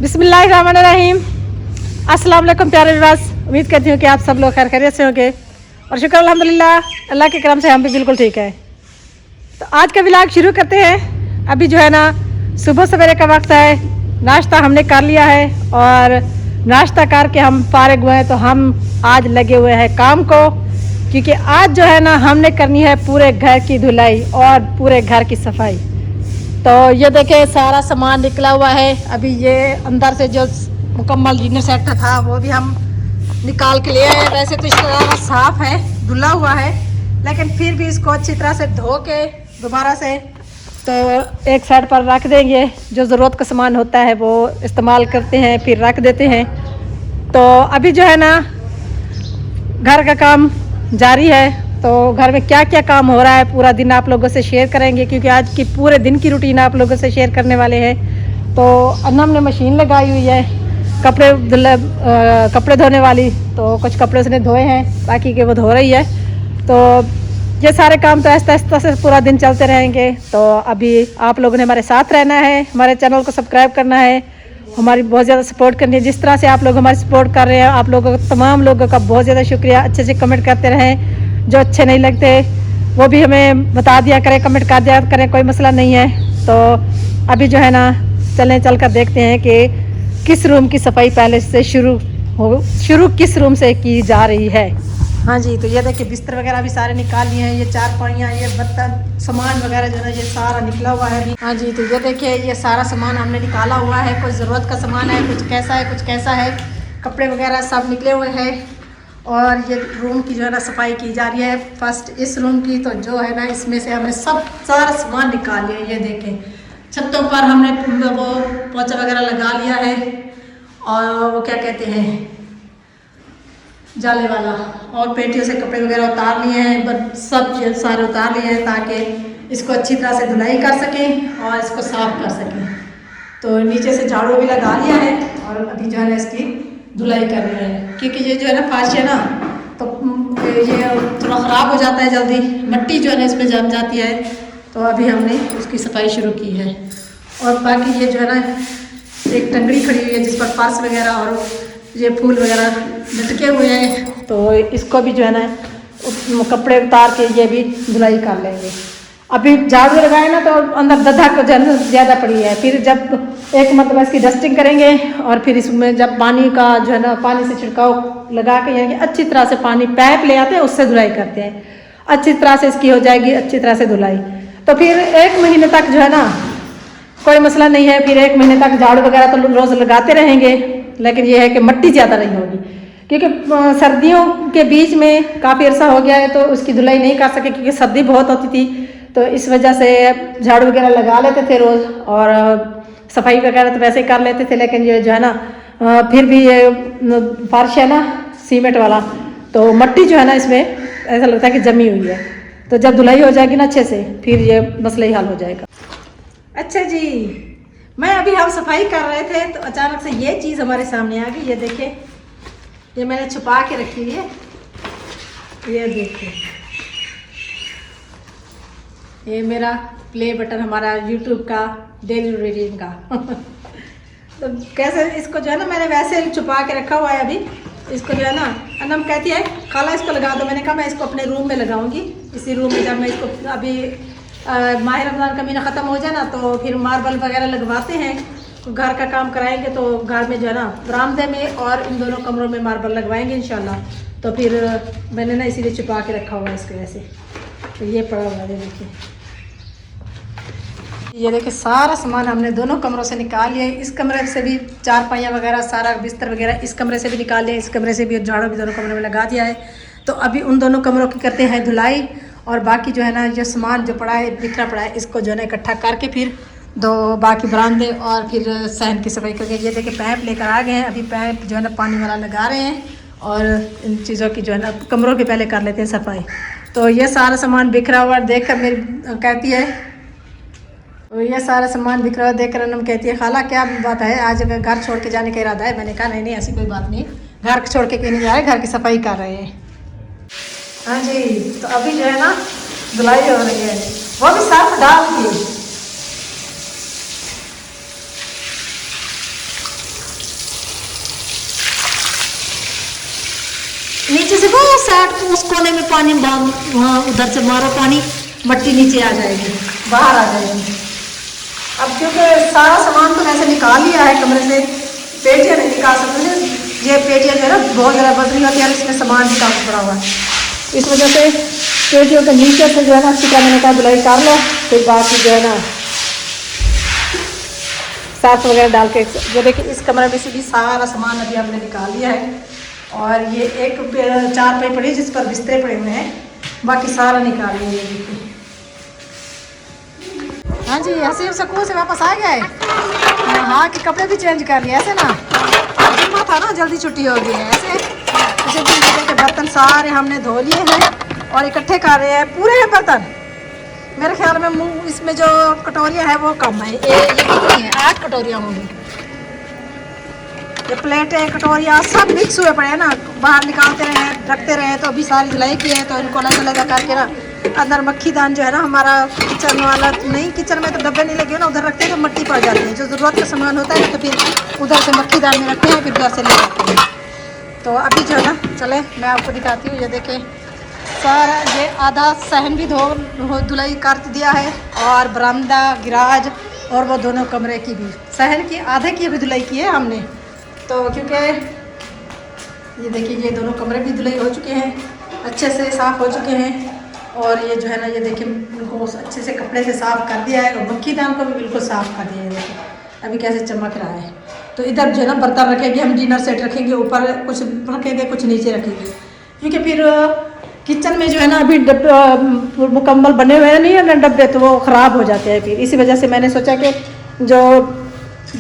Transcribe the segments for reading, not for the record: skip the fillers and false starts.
बिस्मिल्लाहिर्रहमानिर्रहीम। अस्सलाम वालेकुम प्यारे व्यूअर्स, उम्मीद करती हूँ कि आप सब लोग खैर खैरियत से होंगे और शुक्र अल्हम्दुलिल्लाह अल्लाह के करम से हम भी बिल्कुल ठीक है। तो आज का व्लॉग शुरू करते हैं। अभी जो है ना सुबह सवेरे का वक्त है, नाश्ता हमने कर लिया है और नाश्ता करके हम फारिग हुए हैं। तो हम आज लगे हुए हैं काम को, क्योंकि आज जो है ना हमने करनी है पूरे घर की धुलाई और पूरे घर की सफाई। तो ये देखे सारा सामान निकला हुआ है। अभी ये अंदर से जो मुकम्मल डिनर सेट था वो भी हम निकाल के लिए आए। वैसे तो इसका साफ है, धुला हुआ है, लेकिन फिर भी इसको अच्छी तरह से धो के दोबारा से तो एक साइड पर रख देंगे। जो ज़रूरत का सामान होता है वो इस्तेमाल करते हैं, फिर रख देते हैं। तो अभी जो है ना घर का काम जारी है। तो घर में क्या क्या काम हो रहा है पूरा दिन आप लोगों से शेयर करेंगे, क्योंकि आज की पूरे दिन की रूटीन आप लोगों से शेयर करने वाले हैं। तो अन्नम ने मशीन लगाई हुई है कपड़े धोने वाली, तो कुछ कपड़े उसने धोए हैं, बाकी के वो धो रही है। तो ये सारे काम तो आहिस्ता आहिस्ता से पूरा दिन चलते रहेंगे। तो अभी आप लोगों ने हमारे साथ रहना है, हमारे चैनल को सब्सक्राइब करना है, हमारी बहुत ज़्यादा सपोर्ट करनी है। जिस तरह से आप लोग हमारी सपोर्ट कर रहे हैं, आप लोगों तमाम लोगों का बहुत ज़्यादा शुक्रिया। अच्छे से कमेंट करते रहें, जो अच्छे नहीं लगते वो भी हमें बता दिया करें, कमेंट कर दिया करें, कोई मसला नहीं है। तो अभी जो है ना चल कर देखते हैं कि किस रूम की सफाई पहले से शुरू किस रूम से की जा रही है। हाँ जी, तो ये देखिए बिस्तर वगैरह भी सारे निकाल लिए हैं। ये चारपाइयाँ, ये बर्तन, सामान वगैरह जो है ना ये सारा निकला हुआ है अभी। हाँ जी, तो ये देखिए ये सारा सामान हमने निकाला हुआ है। कुछ ज़रूरत का सामान है, कुछ कैसा है, कुछ कैसा है। कपड़े वगैरह सब निकले हुए हैं और ये रूम की जो है ना सफाई की जा रही है। फर्स्ट इस रूम की, तो जो है ना इसमें से हमने सब सारा सामान निकाल लिया। ये देखें छतों पर हमने वो पोछा वगैरह लगा लिया है और वो क्या कहते हैं जाले वाला, और पेटियों से कपड़े वगैरह उतार लिए हैं। बट सब सारे उतार लिए हैं ताकि इसको अच्छी तरह से धुलाई कर सकें और इसको साफ कर सकें। तो नीचे से झाड़ू भी लगा लिया है और अभी जो है ना इसकी धुलाई कर रहे हैं, क्योंकि ये जो है ना फर्श है ना तो ये थोड़ा ख़राब हो जाता है जल्दी, मिट्टी जो है ना इसमें जम जाती है। तो अभी हमने उसकी सफाई शुरू की है। और बाकी ये जो है ना एक टंगड़ी खड़ी हुई है जिस पर पर्स वगैरह और ये फूल वगैरह लटके हुए हैं। तो इसको भी जो है ना कपड़े उतार के ये भी धुलाई कर लेंगे। अभी झाड़ू लगाए ना तो अंदर धधक ज़्यादा पड़ी है। फिर जब एक मतलब इसकी डस्टिंग करेंगे और फिर इसमें जब पानी का जो है ना पानी से छिड़काव लगा के यानी कि अच्छी तरह से पानी पैप ले आते हैं, उससे धुलाई करते हैं। अच्छी तरह से इसकी हो जाएगी अच्छी तरह से धुलाई। तो फिर 1 महीने तक जो है ना कोई मसला नहीं है। फिर 1 महीने तक झाड़ू वगैरह तो रोज़ लगाते रहेंगे, लेकिन यह है कि मिट्टी ज़्यादा नहीं होगी, क्योंकि सर्दियों के बीच में काफ़ी अरसा हो गया है तो उसकी धुलाई नहीं कर सके, क्योंकि सर्दी बहुत होती थी। तो इस वजह से झाड़ू वगैरह लगा लेते थे रोज़ और सफाई वगैरह तो वैसे ही कर लेते थे। लेकिन ये जो है ना फिर भी ये फर्श है ना सीमेंट वाला, तो मिट्टी जो है ना इसमें ऐसा लगता है कि जमी हुई है। तो जब धुलाई हो जाएगी ना अच्छे से फिर ये मसला ही हल हो जाएगा। अच्छा जी, मैं अभी हम सफाई कर रहे थे तो अचानक से ये चीज़ हमारे सामने आ गई। ये देखिए, ये मैंने छुपा के रखी हुई है। ये देखिए, ये मेरा प्ले बटन हमारा यूट्यूब का डेली रूटीन का तो कैसे इसको जो है ना मैंने वैसे छुपा के रखा हुआ है। अभी इसको जो है ना अनम कहती है खाला इसको लगा दो। मैंने कहा मैं इसको अपने रूम में लगाऊंगी, इसी रूम में। जब मैं इसको अभी माह रमज़ान का महीना ख़त्म हो जाए ना तो फिर मार्बल वगैरह लगवाते हैं, तो घर का काम कराएंगे तो घर में जो है ना बरामदे में और इन दोनों कमरों में मार्बल लगवाएंगे इंशाल्लाह। तो फिर मैंने ना इसीलिए छुपा के रखा हुआ है इसके वैसे। तो ये पड़ा हुआ है, देखिए ये देखिए सारा सामान हमने दोनों कमरों से निकाल लिया है। इस कमरे से भी चारपाइयाँ वगैरह सारा बिस्तर वगैरह इस कमरे से भी निकाल लिया, इस कमरे से भी झाड़ू भी दोनों कमरे में लगा दिया है। तो अभी उन दोनों कमरों की करते हैं धुलाई और बाकी जो है ना जो सामान जो पड़ा है बिखरा पड़ा है इसको जो है ना इकट्ठा करके फिर बाकी बरामदे और फिर सहन की सफाई करके। ये देखिए पैप लेकर आ गए हैं। अभी पैप जो है ना पानी वाला लगा रहे हैं और इन चीज़ों की जो है ना कमरों की पहले कर लेते हैं सफाई। तो ये सारा सामान बिखरा हुआ देख कर मेरी कहती है, तो ये सारा सामान बिखरा हुआ देख कर अनम कहती है खाला क्या बात है, आज घर छोड़ के जाने का इरादा है? मैंने कहा नहीं नहीं ऐसी कोई बात नहीं, घर छोड़ के कहीं नहीं जा रहे, घर की सफाई कर रहे हैं। हाँ जी, तो अभी जो है ना धुलाई हो रही है, वो भी सर्फ डाल के। नीचे से वो साइड उस कोने में पानी वहाँ उधर से मारो पानी, मट्टी नीचे आ जाएगी, बाहर आ जाएगी। अब क्योंकि सारा सामान तो वैसे निकाल लिया है कमरे से, पेटियाँ नहीं निकाल सकते, ये पेटियाँ जो है ना बहुत ज़्यादा बदली होती है, इसमें सामान भी काफ़ी पड़ा हुआ है, इस वजह से पेटियों के नीचे से जो है ना अच्छी तरह मैंने कहा धुलाई कर लो, फिर बाकी जो है ना साफ वगैरह डाल के। जो देखिए इस कमरे में से भी सारा सामान अभी हमने निकाल लिया है, और ये एक चारपाई पड़ी जिस पर बिस्तर पड़े हुए हैं, बाकी सारा निकाल लिया। ये देखिए, हाँ जी, हसीब सुकून से वापस आ गए, हाँ कि कपड़े भी चेंज कर लिए ऐसे ना, जुम्मा था ना, जल्दी छुट्टी हो गई है ऐसे के बर्तन सारे हमने धो लिए हैं और इकट्ठे कर रहे हैं, पूरे हैं बर्तन। मेरे ख्याल में मुँह इसमें जो कटोरियाँ हैं वो कम है, ये कितनी है, 8 कटोरियाँ होंगी, ये प्लेटें कटोरियाँ सब मिक्स हुए पड़े हैं ना, बाहर निकालते रहे रखते रहे तो अभी सारी धुलाई की है, तो इनको अलग अलग करके ना अंदर मक्खी दान जो है ना हमारा किचन वाला, नहीं किचन में तो डब्बे नहीं लगे ना, उधर रखते हैं तो मिट्टी पड़ जाती है, जो ज़रूरत का सामान होता है तो फिर उधर से मक्खी दान में रखते हैं, फिर उधर से ले जाते हैं। तो अभी जो है ना चले मैं आपको दिखाती हूँ, ये देखें सारा ये आधा सहन भी धुलाई कर दिया है, और बरामदा गिराज और वो दोनों कमरे की भी, सहन की आधे की भी धुलाई की है हमने, तो क्योंकि ये देखिए ये दोनों कमरे भी धुलाई हो चुके हैं, अच्छे से साफ़ हो चुके हैं, और ये जो है ना ये देखिए उनको अच्छे से कपड़े से साफ़ कर दिया है, और मक्खी दान को भी बिल्कुल साफ़ कर दिया है। देखिए अभी कैसे चमक रहा है। तो इधर जो है ना बर्तन रखेंगे, हम डिनर सेट रखेंगे, ऊपर कुछ रखेंगे कुछ नीचे रखेंगे, क्योंकि फिर किचन में जो है ना अभी डब्बे मुकम्मल बने हुए नहीं है ना डब्बे, तो वो ख़राब हो जाते हैं। फिर इसी वजह से मैंने सोचा कि जो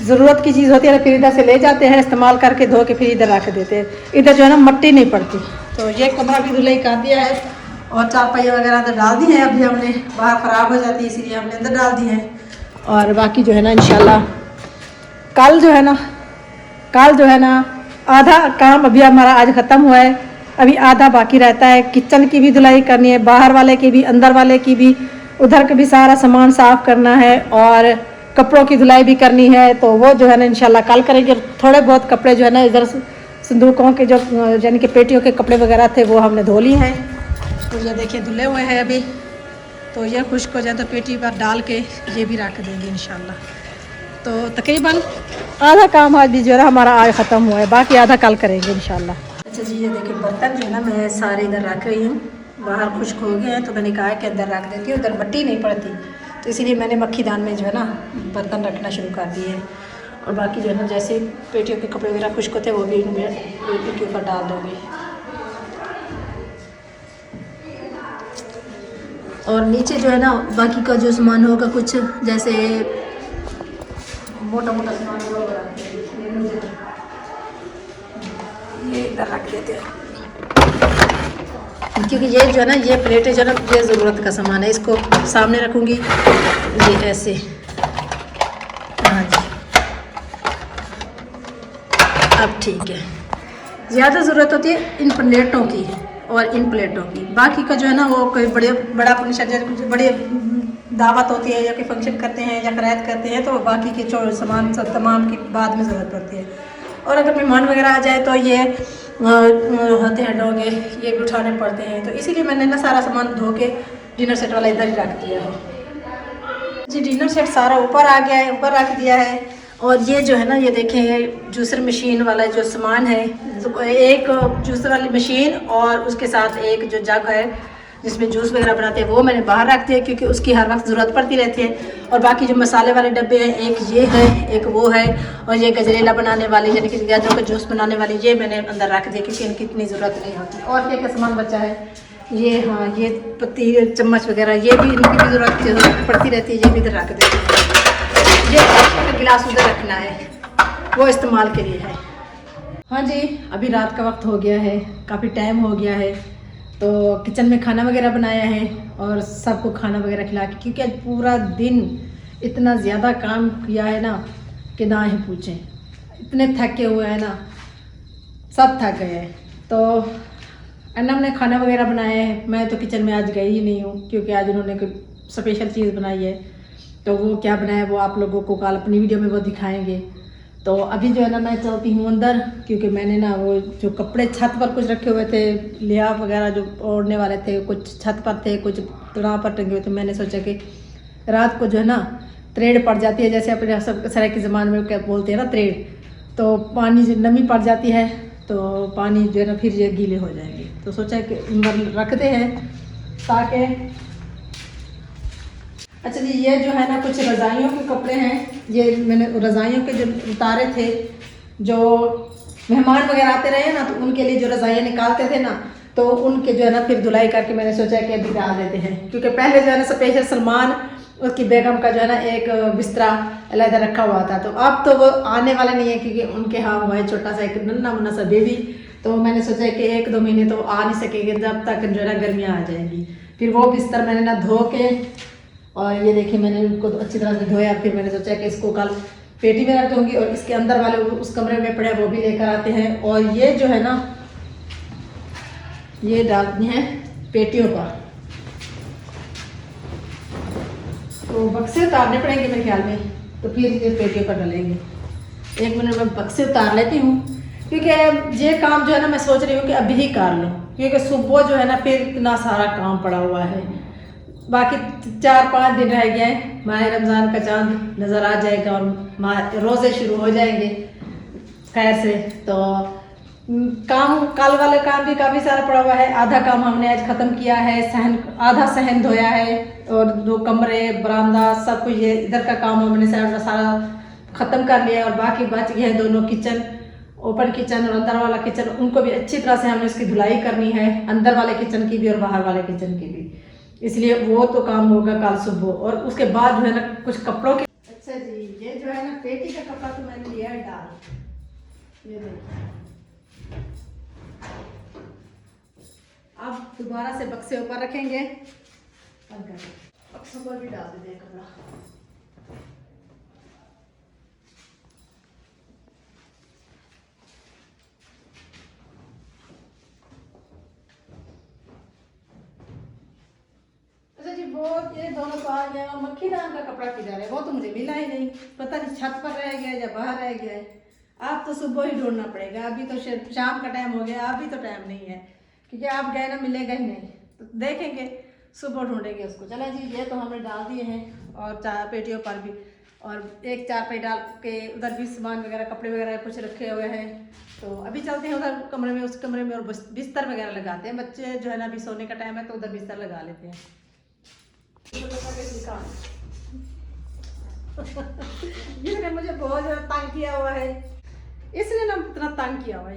ज़रूरत की चीज़ होती है ना फिर इधर से ले जाते हैं, इस्तेमाल करके धो के फिर इधर रख देते हैं, इधर जो है ना मट्टी नहीं पड़ती। तो ये कमरा भी धुलाई कर दिया है, और चारपाई वगैरह अंदर डाल दी है, अभी हमने बाहर ख़राब हो जाती है इसीलिए हमने अंदर डाल दी है। और बाकी जो है ना इंशाल्लाह कल जो है ना आधा काम अभी हमारा आज ख़त्म हुआ है, अभी आधा बाकी रहता है। किचन की भी धुलाई करनी है, बाहर वाले की भी, अंदर वाले की भी, उधर का भी सारा सामान साफ़ करना है, और कपड़ों की धुलाई भी करनी है, तो वो जो है ना इंशाल्लाह कल करेंगे। थोड़े बहुत कपड़े जो है ना इधर संदूकों के जो यानी कि पेटियों के कपड़े वगैरह थे वो हमने धो लिए हैं, तो ये देखिए धुले हुए हैं अभी, तो ये खुश्क हो जाए तो पेटी पर डाल के ये भी रख देंगे इंशाल्लाह। तो तकरीबन आधा काम आज भी जो है हमारा आज ख़त्म हुआ है, बाकी आधा कल करेंगे इंशाल्लाह। अच्छा जी, ये देखिए बर्तन जो है ना मैं सारे इधर रख रही हूँ, बाहर खुश्क हो गए हैं तो मैंने कहा कि अंदर रख देती हूँ, उधर मट्टी नहीं पड़ती, तो इसीलिए मैंने मक्खी दान में जो है ना बर्तन रखना शुरू कर दिए हैं। और बाकी जो है ना जैसे पेटियों के कपड़े वगैरह खुश्क होते हैं वो भी इनके ऊपर डाल दूँगी। और नीचे जो है ना बाकी का जो सामान होगा कुछ जैसे मोटा मोटा सामान होगा ये इधर रख देते हैं, क्योंकि ये जो है ना ये प्लेटें जो है ना ये ज़रूरत का सामान है, इसको सामने रखूँगी ये ऐसे। हाँ जी, अब ठीक है। ज़्यादा ज़रूरत होती है इन प्लेटों की और इन प्लेटों की, बाकी का जो है ना वो कोई बड़ा फंक्शन बड़े दावत होती है या कोई फंक्शन करते हैं या खैरात करते हैं तो बाकी के जो सामान सब तमाम की बाद में ज़रूरत पड़ती है। और अगर मेहमान वगैरह आ जाए तो ये होते हैं डोंगे, ये भी उठाने पड़ते हैं, तो इसीलिए मैंने ना सारा सामान धो के डिनर सेट वाला इधर ही रख दिया है जी। डिनर सेट सारा ऊपर आ गया है, ऊपर रख दिया है। और ये जो है ना ये देखें जूसर मशीन वाला जो सामान है, एक जूसर वाली मशीन और उसके साथ एक जो जग है जिसमें जूस वगैरह बनाते हैं वो मैंने बाहर रख दिया क्योंकि उसकी हर वक्त ज़रूरत पड़ती रहती है। और बाकी जो मसाले वाले डब्बे हैं, एक ये है एक वो है, और ये गजरेला बनाने वाली यानी कि गाजरों का जूस बनाने वाली ये मैंने अंदर रख दिया क्योंकि इनकी इतनी ज़रूरत नहीं होती। और क्या क्या सामान बचा है ये, हाँ ये पत्ती चम्मच वगैरह ये भी इनकी भी ज़रूरत पड़ती रहती है, ये भी इधर रख देते हैं। ये गिलास उधर रखना है वो इस्तेमाल के लिए है। हाँ जी, अभी रात का वक्त हो गया है, काफ़ी टाइम हो गया है, तो किचन में खाना वगैरह बनाया है और सबको खाना वगैरह खिला के, क्योंकि आज पूरा दिन इतना ज़्यादा काम किया है ना कि ना ही पूछें, इतने थके हुए हैं ना, सब थक गए हैं। तो अन्नम ने खाना वगैरह बनाया है, मैं तो किचन में आज गई ही नहीं हूँ क्योंकि आज उन्होंने कोई स्पेशल चीज़ बनाई है, तो वो क्या बनाया वो आप लोगों को कल अपनी वीडियो में वो दिखाएंगे। तो अभी जो है ना मैं चलती हूँ अंदर, क्योंकि मैंने ना वो जो कपड़े छत पर कुछ रखे हुए थे, लिहाफ वगैरह जो ओढ़ने वाले थे, कुछ छत पर थे, कुछ तनाव पर टंगे हुए थे। मैंने सोचा कि रात को जो है ना त्रेड़ पड़ जाती है, जैसे अपने सब सराय के ज़माने में क्या बोलते हैं ना त्रेड़, तो पानी जो नमी पड़ जाती है तो पानी जो है ना फिर ये गीले हो जाएंगे। तो सोचा कि रखते हैं ताकि। अच्छा जी, ये जो है ना कुछ रज़ाइयों के कपड़े हैं, ये मैंने रज़ाइयों के जो उतारे थे, जो मेहमान वगैरह आते रहे ना तो उनके लिए जो रज़ाइयाँ निकालते थे ना, तो उनके जो है ना फिर धुलाई करके मैंने सोचा कि अभी डाल देते हैं। क्योंकि पहले जो है ना स्पेशल सलमान उसकी बेगम का जो है ना एक बिस्तरा अलहदा रखा हुआ था, तो अब तो वो आने वाले नहीं है, क्योंकि उनके यहाँ हुआ है छोटा सा एक नन्ना मुन्ना सा बेबी। तो मैंने सोचा कि 1-2 महीने तो आ नहीं सकेंगे, जब तक जो है ना गर्मियाँ आ जाएंगी। फिर वो बिस्तर मैंने ना धो के, और ये देखिए मैंने उनको अच्छी तरह से धोया। फिर मैंने सोचा कि इसको कल पेटी में रख दूँगी, और इसके अंदर वाले उस कमरे में पड़े वो भी लेकर आते हैं। और ये जो है ना ये डालनी है पेटियों पर, तो बक्से उतारने पड़ेंगे मेरे ख्याल में, तो फिर ये पेटियों पर डालेंगे। 1 मिनट में बक्से उतार लेती हूँ, क्योंकि ये काम जो है ना मैं सोच रही हूँ कि अभी ही कर लूँ, क्योंकि सुबह जो है ना फिर इतना सारा काम पड़ा हुआ है। बाकी 4-5 दिन रह गए, माह रमज़ान का चांद नज़र आ जाएगा और रोज़े शुरू हो जाएंगे खैर से। तो काम कल वाले काम भी काफ़ी सारा पड़ा हुआ है। आधा काम हमने आज ख़त्म किया है, आधा सहन धोया है, और जो कमरे बरामदा सब कुछ ये इधर का काम हमने सारा ख़त्म कर लिया है। और बाकी बच गए हैं दोनों किचन, ओपन किचन और अंदर वाला किचन, उनको भी अच्छी तरह से हमने उसकी धुलाई करनी है, अंदर वाले किचन की भी और बाहर वाले किचन की भी। इसलिए वो तो काम होगा कल सुबह। और उसके बाद जो है ना कुछ कपड़ों के। अच्छा जी, ये जो है ना पेटी का कपड़ा तो मैंने लिया है डाल, ये देखिए। अब दोबारा से बक्से ऊपर रखेंगे, बक्सों पर भी डाल देते हैं कपड़ा। अच्छा जी, वो ये दोनों तो आ गया, और मक्खी दान का कपड़ा किधर है? वो तो मुझे मिला ही नहीं, पता नहीं छत पर रह गया या बाहर रह गया है। आप तो सुबह ही ढूंढना पड़ेगा, अभी तो शाम का टाइम हो गया, अभी तो टाइम नहीं है, क्योंकि आप गए ना मिलेगा ही नहीं। तो देखेंगे सुबह ढूंढेंगे उसको। चला जी, ये तो हमने डाल दिए हैं, और पेटियों पर भी, और एक चारपाई डाल के उधर भी सामान वगैरह कपड़े वगैरह कुछ रखे हुए हैं। तो अभी चलते हैं उधर कमरे में, उस कमरे में, और बिस्तर वगैरह लगाते हैं। बच्चे जो है ना अभी सोने का टाइम है, तो उधर बिस्तर लगा लेते हैं। इसने मुझे बहुत ज़्यादा तंग किया हुआ है, इसने ना इतना तंग किया हुआ है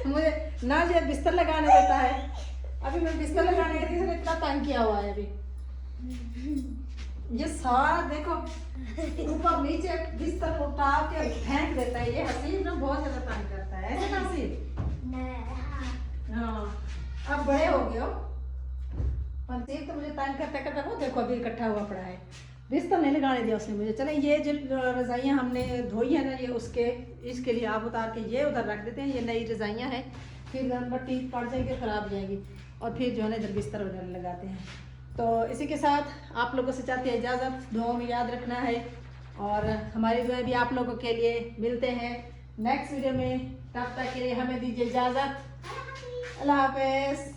मुझे ना जो बिस्तर लगाने देता है। अभी मैं बिस्तर लगाने गई थी, इसने इतना तंग किया हुआ है। अभी ये सारा देखो ऊपर नीचे बिस्तर उठा के फेंक देता है। ये हसीब ना बहुत ज़्यादा तंग करता है, ऐसे ना हसीब? हाँ, अब बड़े हो गए हो। हसीब तो मुझे तंग करते करते वो देखो अभी इकट्ठा हुआ पड़ा है। बिस्तर नहीं लगाने दिया उसने मुझे। चले, ये जो रज़ाइयाँ हमने धोई है ना, ये इसके लिए आप उतार के ये उधर रख देते हैं। ये नई रज़ाइयाँ हैं, फिर मट्टी पड़ जाएगी, ख़राब हो जाएगी, और फिर जो है ना इधर बिस्तर वगैरह लगाते हैं। तो इसी के साथ आप लोगों से चाहते हैं इजाज़त, दुआ में याद रखना है, और हमारी दुआ भी आप लोगों के लिए। मिलते हैं नेक्स्ट वीडियो में, तब तक के लिए हमें दीजिए इजाज़त। अल्लाह हाफ़िज़।